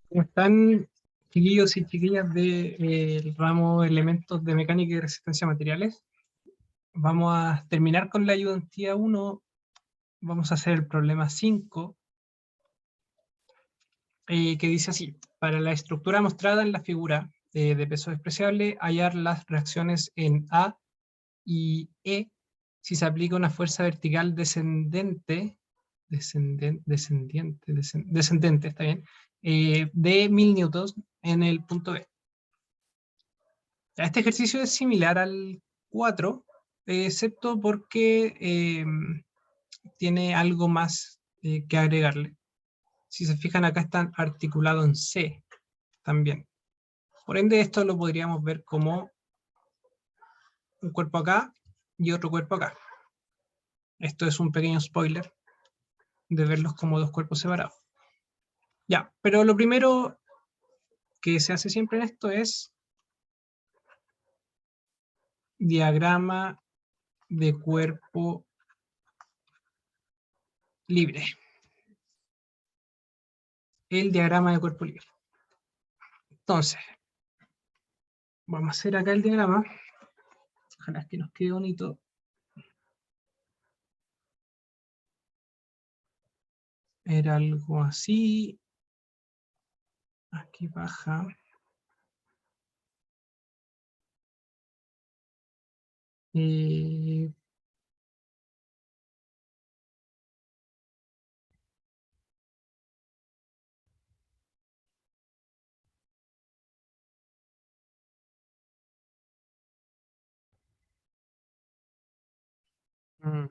¿Cómo están, chiquillos y chiquillas del ramo Elementos de Mecánica y Resistencia a Materiales? Vamos a terminar con la ayudantía 1. Vamos a hacer el problema 5, que dice así: para la estructura mostrada en la figura de peso despreciable, hallar las reacciones en A y E si se aplica una fuerza vertical descendente, está bien, de 1000 newtons en el punto B. Este ejercicio es similar al 4, excepto porque tiene algo más que agregarle. Si se fijan, acá está articulado en C también. Por ende, esto lo podríamos ver como un cuerpo acá y otro cuerpo acá. Esto es un pequeño spoiler de verlos como dos cuerpos separados. Ya, pero lo primero que se hace siempre en esto es diagrama de cuerpo libre. El diagrama de cuerpo libre. Entonces, vamos a hacer acá el diagrama. Ojalá que nos quede bonito. Era algo así. Aquí baja. Eh, mm,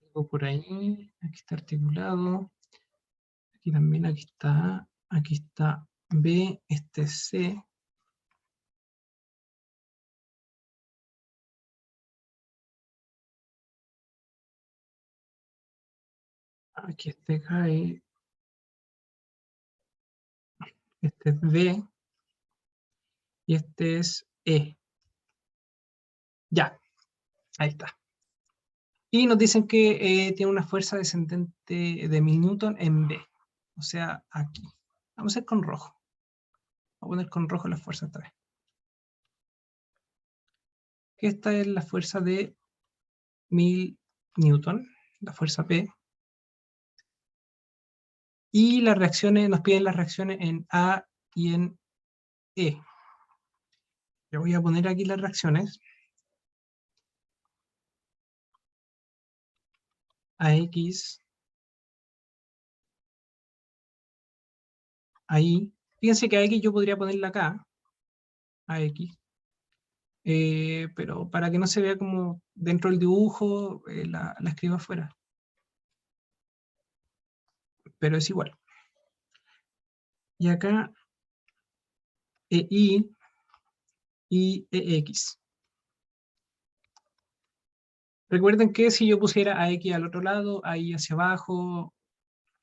algo por ahí. Aquí está articulado. Aquí también, aquí está A. Aquí está B. Este es C. Aquí este cae. Este es D. Y este es E. Ya, ahí está. Y nos dicen que tiene una fuerza descendente de 1000 newton en B. O sea, aquí. Vamos a ir con rojo. Vamos a poner con rojo la fuerza esta vez. Esta es la fuerza de 1000 newton, la fuerza P. Y las reacciones, nos piden las reacciones en A y en E. Le voy a poner aquí las reacciones. AX, ahí. Fíjense que AX yo podría ponerla acá, AX. Pero para que no se vea como dentro del dibujo, la escribo afuera. Pero es igual. Y acá EI y EX. Recuerden que si yo pusiera AX al otro lado, ahí hacia abajo,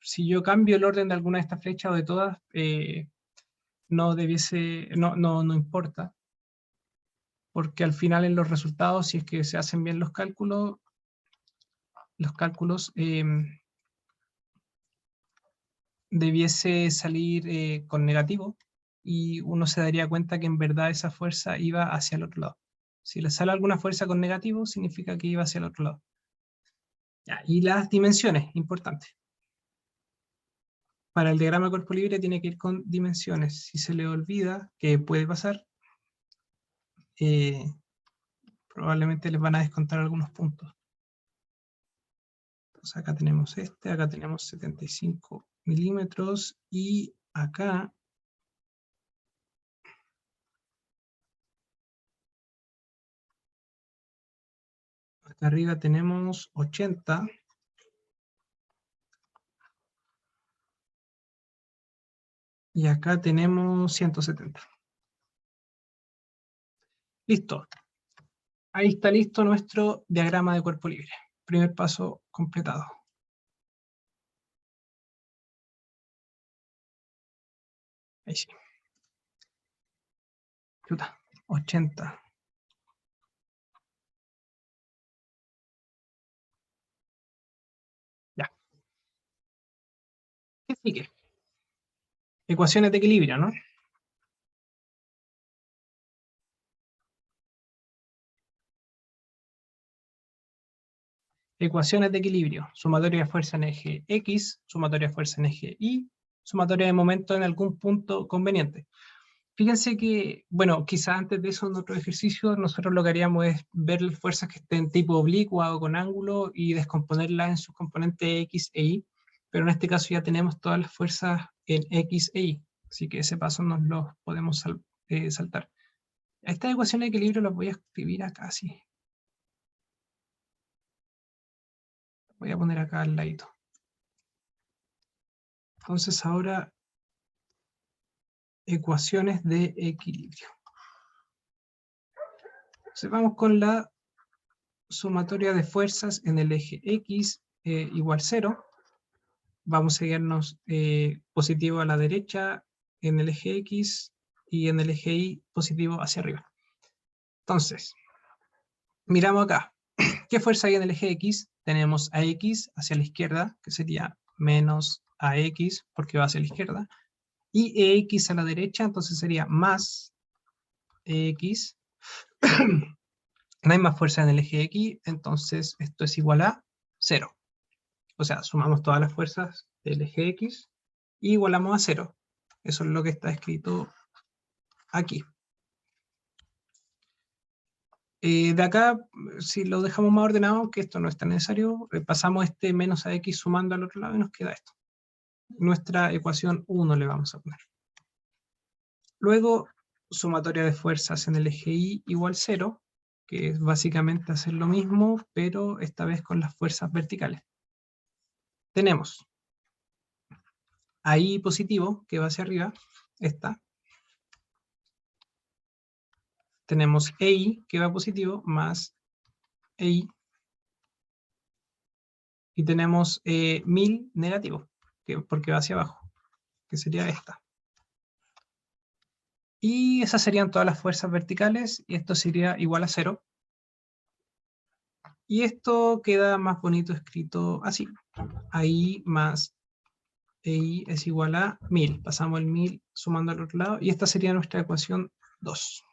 si yo cambio el orden de alguna de estas flechas o de todas, no importa, porque al final en los resultados, si es que se hacen bien los cálculos debiese salir con negativo, y uno se daría cuenta que en verdad esa fuerza iba hacia el otro lado. Si le sale alguna fuerza con negativo, significa que iba hacia el otro lado. Ya, y las dimensiones, importante. Para el diagrama de cuerpo libre tiene que ir con dimensiones. Si se le olvida, que puede pasar, eh, probablemente les van a descontar algunos puntos. Entonces acá tenemos acá tenemos 75 milímetros, y acá arriba tenemos 80, y acá tenemos 170. Listo. Ahí está listo nuestro diagrama de cuerpo libre. Primer paso completado. Ahí sí. Chuta, 80. ¿Qué sigue? Ecuaciones de equilibrio, ¿no? Ecuaciones de equilibrio. Sumatoria de fuerza en eje X, sumatoria de fuerza en eje Y, sumatoria de momento en algún punto conveniente. Fíjense que, bueno, quizás antes de eso en otro ejercicio nosotros lo que haríamos es ver las fuerzas que estén tipo oblicua o con ángulo y descomponerlas en sus componentes X e Y, pero en este caso ya tenemos todas las fuerzas en X e Y, así que ese paso nos lo podemos saltar. Esta ecuación de equilibrio la voy a escribir acá, sí. Voy a poner acá al ladito. Entonces ahora, ecuaciones de equilibrio. Entonces vamos con la sumatoria de fuerzas en el eje X igual 0. Vamos a seguirnos positivo a la derecha en el eje X y en el eje Y positivo hacia arriba. Entonces, miramos acá. ¿Qué fuerza hay en el eje X? Tenemos AX hacia la izquierda, que sería menos AX porque va hacia la izquierda, y EX a la derecha, entonces sería más EX. No hay más fuerza en el eje X, entonces esto es igual a 0. O sea, sumamos todas las fuerzas del eje X y igualamos a 0. Eso es lo que está escrito aquí. De acá, si lo dejamos más ordenado, aunque esto no es tan necesario, pasamos este menos a X sumando al otro lado y nos queda esto. Nuestra ecuación 1 le vamos a poner. Luego, sumatoria de fuerzas en el eje Y igual 0, que es básicamente hacer lo mismo, pero esta vez con las fuerzas verticales. Tenemos a Y positivo, que va hacia arriba, esta. Tenemos EI, que va positivo, más EI. Y tenemos 1000 negativo, porque va hacia abajo, que sería esta. Y esas serían todas las fuerzas verticales, y esto sería igual a 0. Y esto queda más bonito escrito así. Ahí más EI es igual a 1000. Pasamos el 1000 sumando al otro lado, y esta sería nuestra ecuación 2.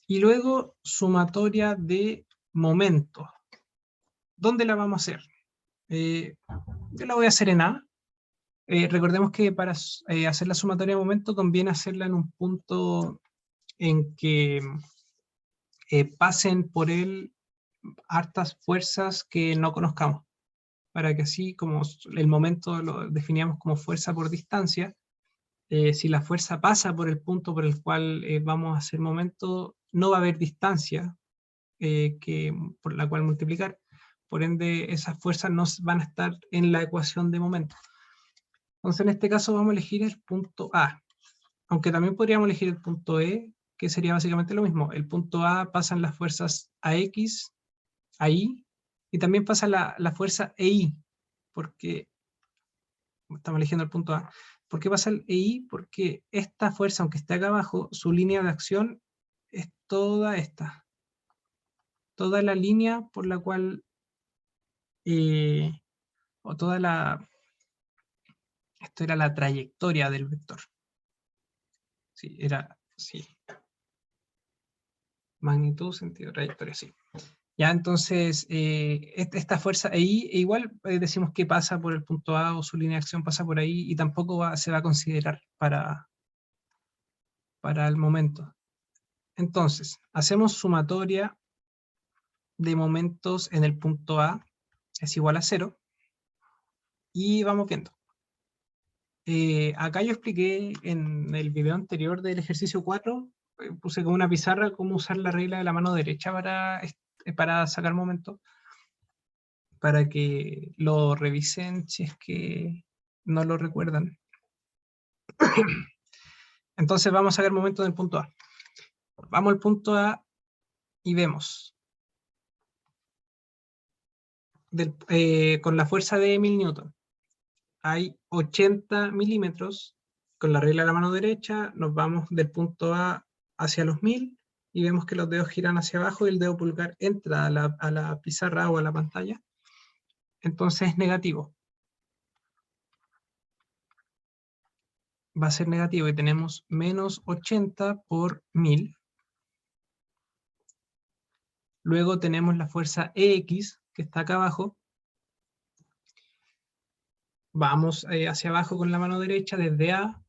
Y luego, sumatoria de momento. ¿Dónde la vamos a hacer? Yo la voy a hacer en A. Recordemos que para hacer la sumatoria de momento conviene hacerla en un punto en que pasen por él hartas fuerzas que no conozcamos, para que así como el momento lo definíamos como fuerza por distancia, si la fuerza pasa por el punto por el cual vamos a hacer momento, no va a haber distancia por la cual multiplicar, por ende esas fuerzas no van a estar en la ecuación de momento. Entonces en este caso vamos a elegir el punto A, aunque también podríamos elegir el punto E, que sería básicamente lo mismo. El punto A pasan las fuerzas AX, ahí, y también pasa la fuerza EI, porque estamos eligiendo el punto A. ¿Por qué pasa el EI? Porque esta fuerza, aunque esté acá abajo, su línea de acción es toda esta. Toda la línea por la cual, o toda la, esto era la trayectoria del vector. Sí, era, sí. Magnitud, sentido, trayectoria, sí. Ya, entonces, esta fuerza ahí, igual decimos que pasa por el punto A o su línea de acción pasa por ahí y tampoco se va a considerar para el momento. Entonces, hacemos sumatoria de momentos en el punto A, es igual a 0, y vamos viendo. Acá yo expliqué en el video anterior del ejercicio 4, puse como una pizarra cómo usar la regla de la mano derecha para sacar momentos, para que lo revisen si es que no lo recuerdan. Entonces vamos a sacar momentos del punto A. Vamos al punto A y vemos con la fuerza de 1000 newton. Hay 80 milímetros. Con la regla de la mano derecha nos vamos del punto A hacia los 1000 y vemos que los dedos giran hacia abajo y el dedo pulgar entra a la pizarra o a la pantalla. entonces es negativo. Va a ser negativo y tenemos menos 80 por 1000. Luego tenemos la fuerza EX, que está acá abajo. Vamos hacia abajo con la mano derecha, desde A,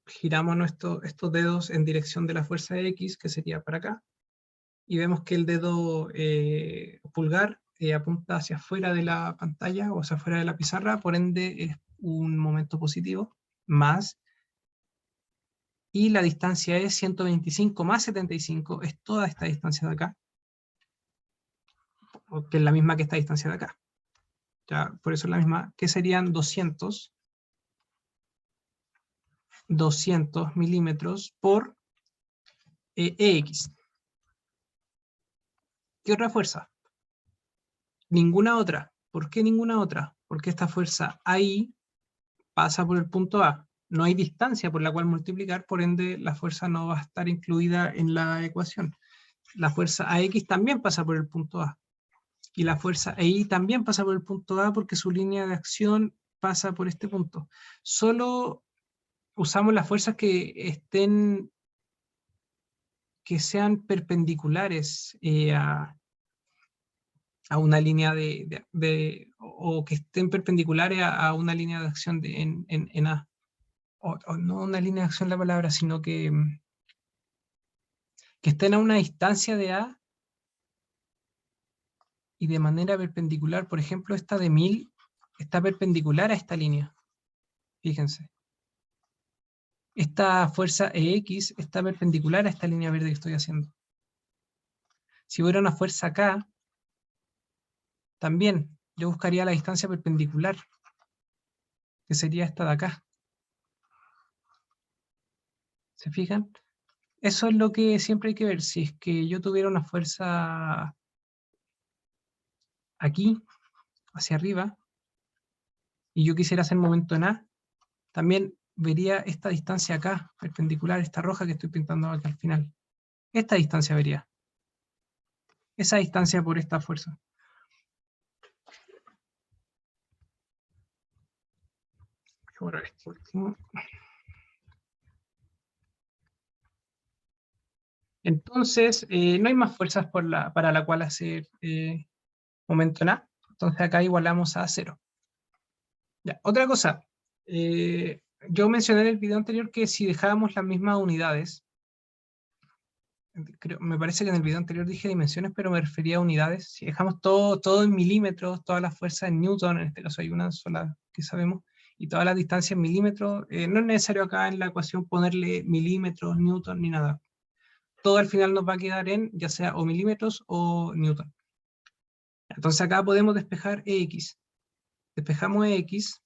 giramos estos dedos en dirección de la fuerza X, que sería para acá, y vemos que el dedo pulgar apunta hacia afuera de la pantalla o hacia afuera de la pizarra, por ende es un momento positivo, más, y la distancia es 125 más 75, es toda esta distancia de acá, que es la misma que esta distancia de acá. Ya, por eso es la misma, que serían 200 milímetros por EX. ¿Qué otra fuerza? Ninguna otra. ¿Por qué ninguna otra? Porque esta fuerza ahí pasa por el punto A. No hay distancia por la cual multiplicar, por ende la fuerza no va a estar incluida en la ecuación. La fuerza AX también pasa por el punto A. Y la fuerza EY también pasa por el punto A porque su línea de acción pasa por este punto. Solo usamos las fuerzas que sean perpendiculares a una línea o que estén perpendiculares a una línea de acción en A. O no una línea de acción la palabra, sino que estén a una distancia de A y de manera perpendicular. Por ejemplo, esta de 1000 está perpendicular a esta línea. Fíjense. Esta fuerza EX está perpendicular a esta línea verde que estoy haciendo. Si hubiera una fuerza acá, también yo buscaría la distancia perpendicular, que sería esta de acá. ¿Se fijan? Eso es lo que siempre hay que ver. Si es que yo tuviera una fuerza aquí, hacia arriba, y yo quisiera hacer momento en A, también vería esta distancia acá, perpendicular, esta roja que estoy pintando aquí al final. Esta distancia vería. Esa distancia por esta fuerza. Voy a borrar esto último. Entonces, no hay más fuerzas para la cual hacer momento en A. Entonces acá igualamos a 0. Ya, otra cosa. Yo mencioné en el video anterior que si dejábamos las mismas unidades, me parece que en el video anterior dije dimensiones, pero me refería a unidades. Si dejamos todo en milímetros, todas las fuerzas en newton, en este caso hay una sola que sabemos, y todas las distancias en milímetros, no es necesario acá en la ecuación ponerle milímetros, newton, ni nada. Todo al final nos va a quedar en ya sea o milímetros o newton. Entonces acá podemos despejar EX. Despejamos EX,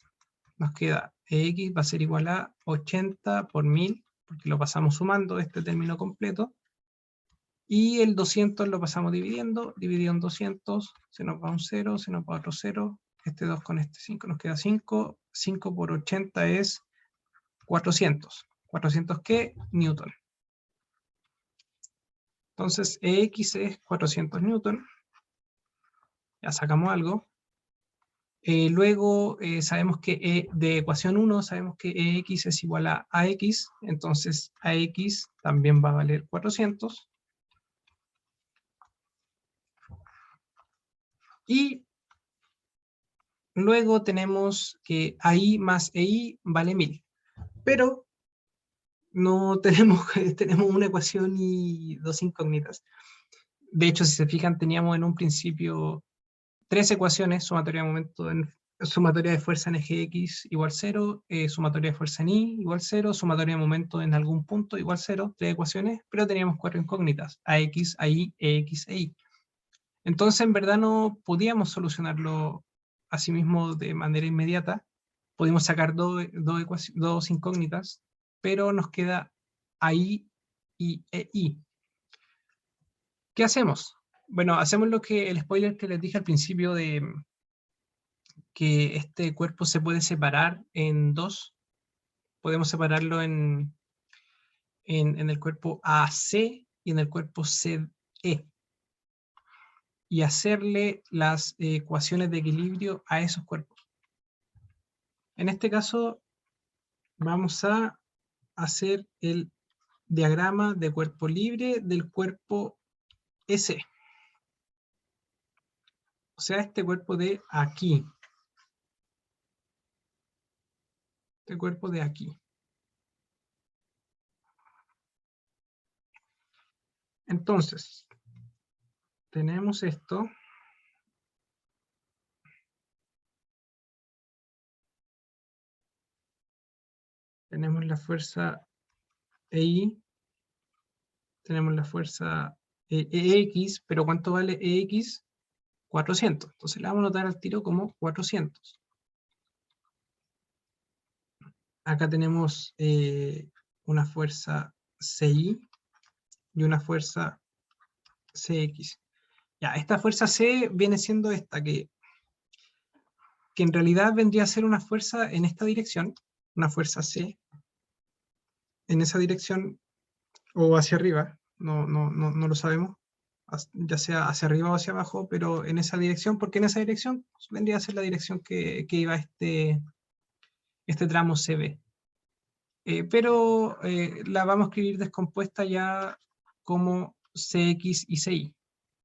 nos queda EX va a ser igual a 80 por 1000, porque lo pasamos sumando este término completo, y el 200 lo pasamos dividiendo, dividido en 200, se nos va un 0, se nos va otro 0, este 2 con este 5 nos queda 5, 5 por 80 es 400. ¿400 qué? Newton. Entonces EX es 400 newton, ya sacamos algo. Luego sabemos que de ecuación 1 sabemos que EX es igual a AX, entonces AX también va a valer 400. Y luego tenemos que AI más EI vale 1000. Pero no tenemos, tenemos una ecuación y dos incógnitas. De hecho, si se fijan, teníamos en un principio 3 ecuaciones, sumatoria de fuerza en eje X igual 0, sumatoria de fuerza en Y igual 0, sumatoria de momento en algún punto igual 0, 3 ecuaciones, pero teníamos 4 incógnitas, AX, AI, EX, EY. Entonces, en verdad no podíamos solucionarlo a sí mismo de manera inmediata, podemos sacar dos incógnitas, pero nos queda AI y EI. ¿Qué hacemos? Bueno, hacemos lo que el spoiler que les dije al principio de que este cuerpo se puede separar en dos. Podemos separarlo en el cuerpo AC y en el cuerpo CE. y hacerle las ecuaciones de equilibrio a esos cuerpos. En este caso, vamos a hacer el diagrama de cuerpo libre del cuerpo S. O sea, este cuerpo de aquí. Este cuerpo de aquí. Entonces, tenemos esto. Tenemos la fuerza EI. Tenemos la fuerza EX, pero ¿cuánto vale EX? 400. Entonces la vamos a anotar al tiro como 400. Acá tenemos una fuerza CI y una fuerza CX. Ya, esta fuerza C viene siendo esta, que en realidad vendría a ser una fuerza en esta dirección, una fuerza C, en esa dirección o hacia arriba, no lo sabemos, ya sea hacia arriba o hacia abajo, pero en esa dirección, porque en esa dirección vendría a ser la dirección que iba este tramo CB. Pero la vamos a escribir descompuesta ya como CX y CY.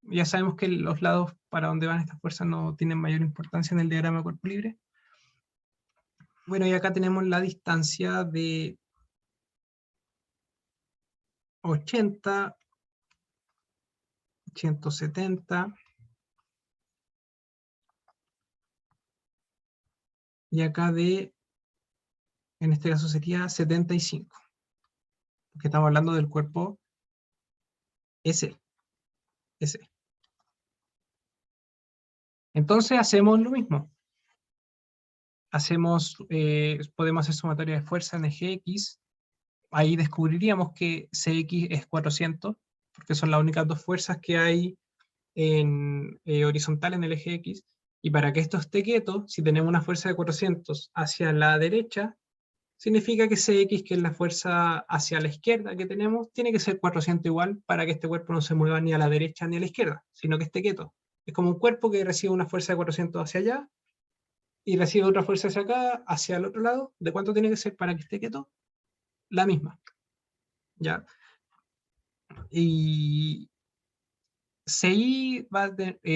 Ya sabemos que los lados para donde van estas fuerzas no tienen mayor importancia en el diagrama de cuerpo libre. Bueno, y acá tenemos la distancia de 80, 170, y acá de, en este caso sería 75, porque estamos hablando del cuerpo S. Entonces hacemos lo mismo. Podemos hacer sumatoria de fuerza en eje X. Ahí descubriríamos que CX es 400, porque son las únicas dos fuerzas que hay en horizontal en el eje X. Y para que esto esté quieto, si tenemos una fuerza de 400 hacia la derecha, significa que CX, que es la fuerza hacia la izquierda que tenemos, tiene que ser 400 igual para que este cuerpo no se mueva ni a la derecha ni a la izquierda, sino que esté quieto. Es como un cuerpo que recibe una fuerza de 400 hacia allá y recibe otra fuerza hacia acá, hacia el otro lado. ¿De cuánto tiene que ser para que esté quieto? La misma. ¿Ya? Y CI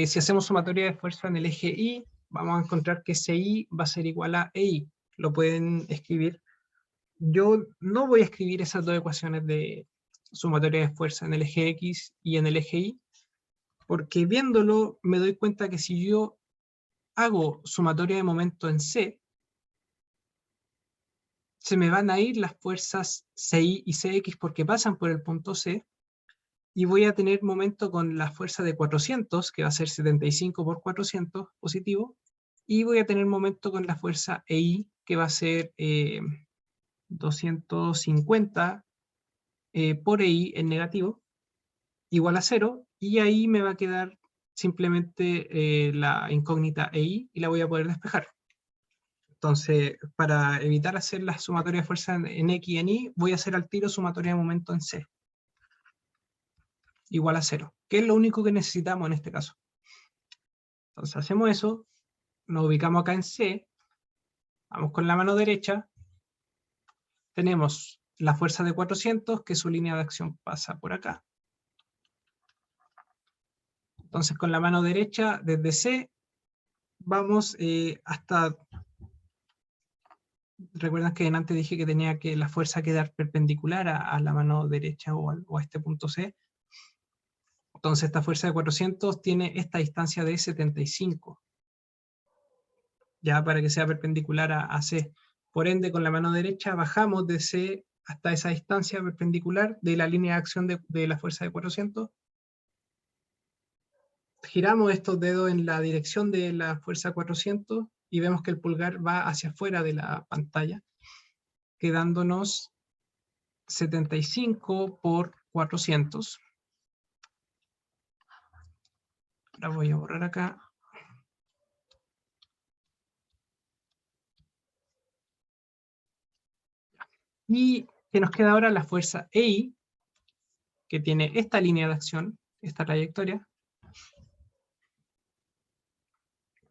si hacemos sumatoria de fuerza en el eje Y, vamos a encontrar que CI va a ser igual a EI. Lo pueden escribir. Yo no voy a escribir esas dos ecuaciones de sumatoria de fuerza en el eje X y en el eje Y, porque viéndolo me doy cuenta que si yo hago sumatoria de momento en C, se me van a ir las fuerzas CI y CX porque pasan por el punto C, y voy a tener momento con la fuerza de 400, que va a ser 75 por 400 positivo, y voy a tener momento con la fuerza EI, que va a ser 250 por EI en negativo, igual a 0, y ahí me va a quedar simplemente la incógnita EI, y la voy a poder despejar. Entonces, para evitar hacer la sumatoria de fuerza en X y en Y, voy a hacer al tiro sumatoria de momento en C, igual a 0, que es lo único que necesitamos en este caso. Entonces hacemos eso, nos ubicamos acá en C, vamos con la mano derecha, tenemos la fuerza de 400, que su línea de acción pasa por acá. Entonces con la mano derecha, desde C, vamos hasta... Recuerdan que antes dije que tenía que la fuerza quedar perpendicular a la mano derecha o a este punto C. Entonces esta fuerza de 400 tiene esta distancia de 75, ya para que sea perpendicular a C. Por ende, con la mano derecha bajamos de C hasta esa distancia perpendicular de la línea de acción de la fuerza de 400. Giramos estos dedos en la dirección de la fuerza 400 y vemos que el pulgar va hacia afuera de la pantalla, quedándonos 75 por 400. Ahora voy a borrar acá. Y que nos queda ahora la fuerza EI, que tiene esta línea de acción, esta trayectoria,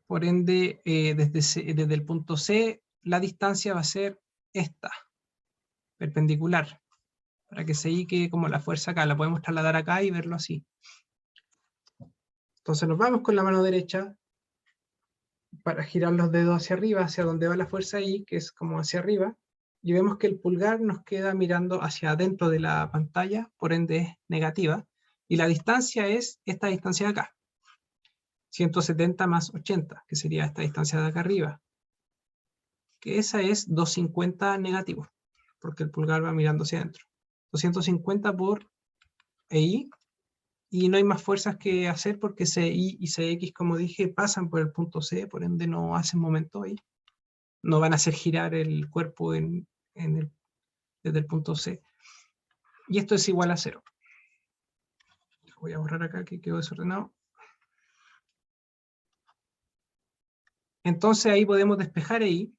Por ende, desde el punto C, la distancia va a ser esta, perpendicular, para que se quede como la fuerza acá. La podemos trasladar acá y verlo así. Entonces nos vamos con la mano derecha para girar los dedos hacia arriba, hacia donde va la fuerza I, que es como hacia arriba, y vemos que el pulgar nos queda mirando hacia adentro de la pantalla, por ende es negativa, y la distancia es esta distancia de acá, 170 más 80, que sería esta distancia de acá arriba, que esa es 250 negativo, porque el pulgar va mirando hacia adentro. 250 por EI, y no hay más fuerzas que hacer porque CI y CX, como dije, pasan por el punto C, por ende no hacen momento ahí. No van a hacer girar el cuerpo desde el punto C. Y esto es igual a 0. Voy a borrar acá que quedó desordenado. Entonces ahí podemos despejar EI.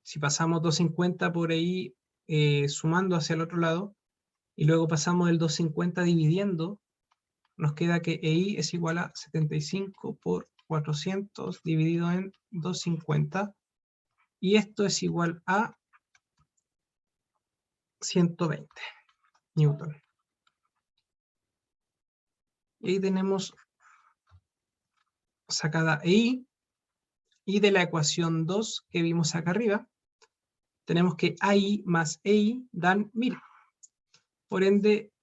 Si pasamos 250 por EI sumando hacia el otro lado, y luego pasamos el 250 dividiendo, nos queda que EI es igual a 75 por 400 dividido en 250, y esto es igual a 120 newton. Y ahí tenemos sacada EI, y de la ecuación 2 que vimos acá arriba, tenemos que AI más EI dan 1000. Por ende,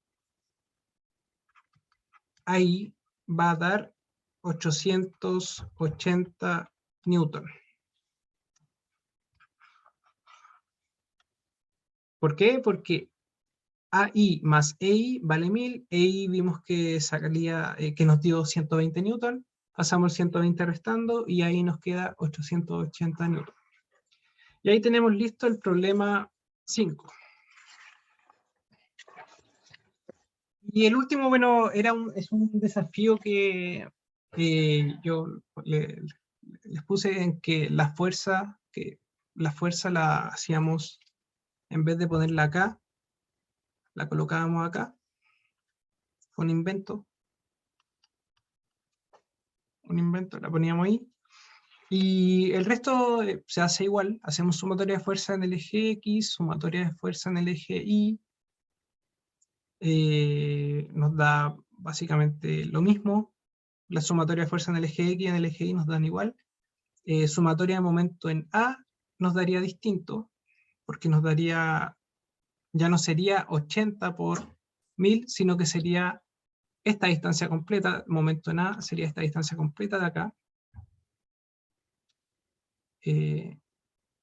AI va a dar 880 newton. ¿Por qué? Porque AI más EI vale 1000, EI vimos que salía, que nos dio 120 newton, pasamos el 120 restando y ahí nos queda 880 newton. Y ahí tenemos listo el problema 5. Y el último, bueno, es un desafío que yo les puse en que la fuerza la hacíamos, en vez de ponerla acá, la colocábamos acá. Fue un invento, la poníamos ahí. Y el resto se hace igual, hacemos sumatoria de fuerza en el eje X, sumatoria de fuerza en el eje Y, nos da básicamente lo mismo. La sumatoria de fuerza en el eje X y en el eje Y nos dan igual. Sumatoria de momento en A nos daría distinto, porque nos daría, ya no sería 80 por 1000, sino que sería esta distancia completa, momento en A sería esta distancia completa de acá.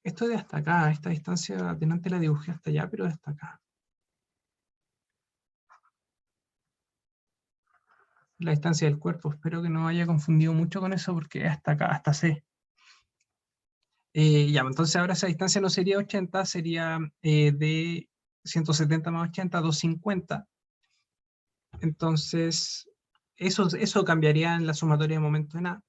Esto de hasta acá, esta distancia, delante la dibujé hasta allá, pero de hasta acá. La distancia del cuerpo, espero que no haya confundido mucho con eso, porque es hasta acá, hasta C. Ya, entonces ahora esa distancia no sería 80, sería de 170 más 80, 250. Entonces, eso cambiaría en la sumatoria de momento en A.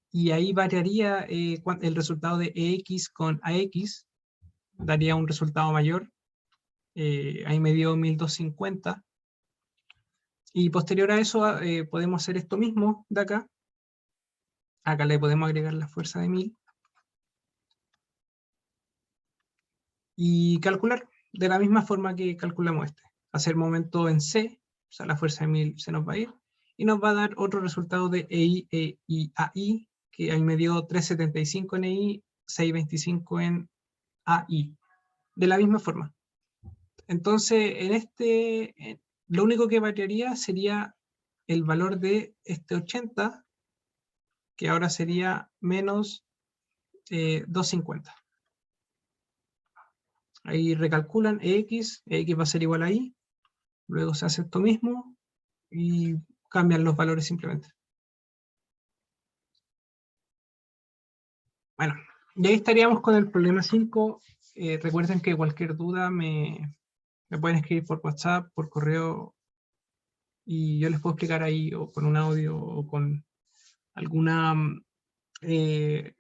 Y ahí variaría el resultado de EX con AX, daría un resultado mayor. Ahí me dio 1250. Y posterior a eso podemos hacer esto mismo de acá. Acá le podemos agregar la fuerza de 1000. Y calcular de la misma forma que calculamos este. Hacer momento en C, o sea, la fuerza de 1000 se nos va a ir, y nos va a dar otro resultado de EI y AI, que ahí me dio 375 en EI, 625 en AI. De la misma forma. Entonces, lo único que variaría sería el valor de este 80, que ahora sería menos 250. Ahí recalculan EX va a ser igual a Y, luego se hace esto mismo y cambian los valores simplemente. Bueno, y ahí estaríamos con el problema 5. Recuerden que cualquier duda me pueden escribir por WhatsApp, por correo, y yo les puedo explicar ahí, o con un audio, o con alguna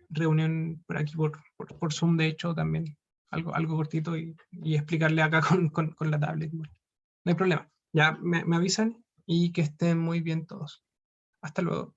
reunión por aquí, por Zoom, de hecho, también, algo cortito, y explicarle acá con la tablet. No hay problema. Ya me avisan y que estén muy bien todos. Hasta luego.